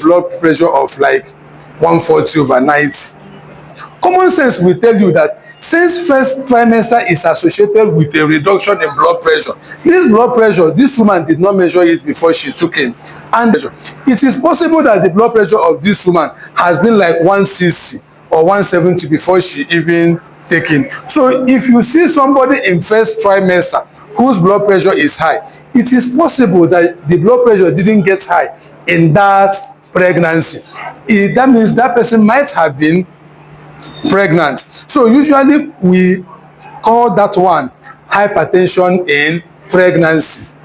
blood pressure of like 140 over 90. Common sense will tell you that since first trimester is associated with a reduction in blood pressure, this woman did not measure it before she took in, and it is possible that the blood pressure of this woman has been like 160 or 170 before she even taken. So if you see somebody in first trimester whose blood pressure is high, it is possible that the blood pressure didn't get high in that pregnancy. That means that person might have been pregnant. So usually we call that one hypertension in pregnancy.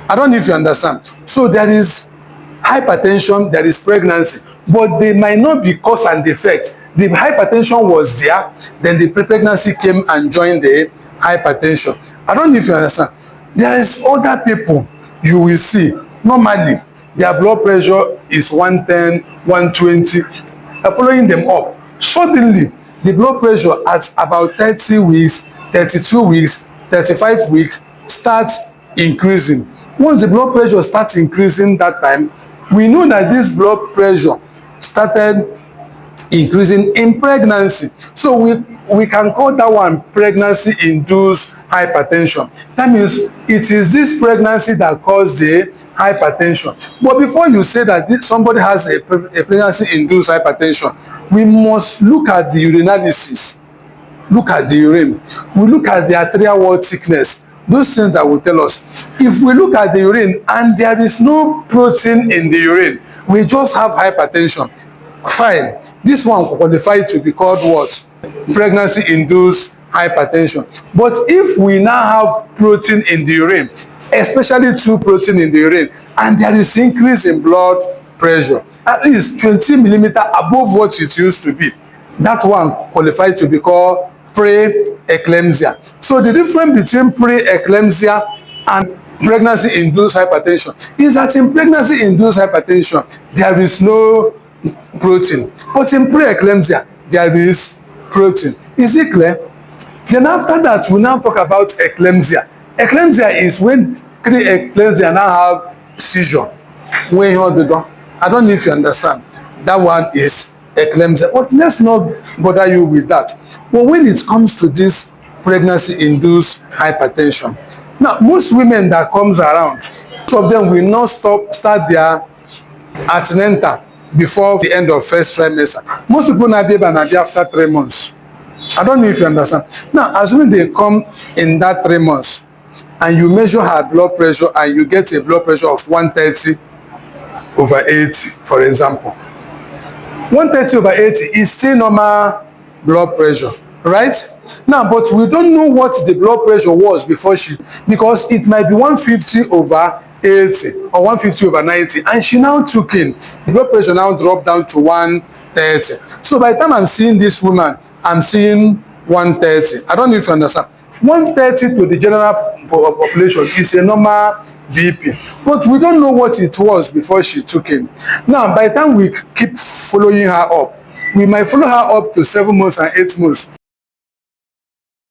I don't know if you understand. So there is hypertension, there is pregnancy, but they might not be cause and effect. The hypertension was there, then the pregnancy came and joined the hypertension. I don't know if you understand. There is other people you will see, normally their blood pressure is 110, 120, following them up. Suddenly, the blood pressure at about 30 weeks, 32 weeks, 35 weeks starts increasing. Once the blood pressure starts increasing that time, we know that this blood pressure started increasing in pregnancy. So we can call that one pregnancy-induced hypertension. That means it is this pregnancy that caused the hypertension. But before you say that somebody has a pregnancy-induced hypertension, we must look at the urinalysis. Look at the urine. We look at the arterial wall thickness. Those things that will tell us. If we look at the urine and there is no protein in the urine, we just have hypertension. Fine. This one qualifies to be called what? Pregnancy-induced hypertension. But if we now have protein in the urine, especially 2 protein in the urine, and there is increase in blood pressure, at least 20 millimeter above what it used to be, that one qualifies to be called pre-eclampsia. So the difference between pre-eclampsia and pregnancy-induced hypertension is that in pregnancy-induced hypertension, there is no protein, but in pre-eclampsia, there is protein. Is it clear? Then after that, we now talk about eclampsia. Eclampsia is when pre-eclampsia now have seizure. I don't know if you understand. That one is eclampsia. But let's not bother you with that. But when it comes to this pregnancy-induced hypertension, now most women that comes around, most of them will not start their antenatal before the end of first trimester. Most people now be after 3 months. I don't know if you understand. Now, assuming they come in that 3 months and you measure her blood pressure and you get a blood pressure of 130 over 80, for example. 130 over 80 is still normal blood pressure, right? Now, but we don't know what the blood pressure was before because it might be 150 over 80 or 150 over 90, and she now took in. The blood pressure now dropped down to 130. So by the time I'm seeing this woman, I'm seeing 130. I don't know if you understand. 130 to the general population is a normal BP, but we don't know what it was before she took in. Now, by the time we keep following her up, we might follow her up to 7 months and 8 months.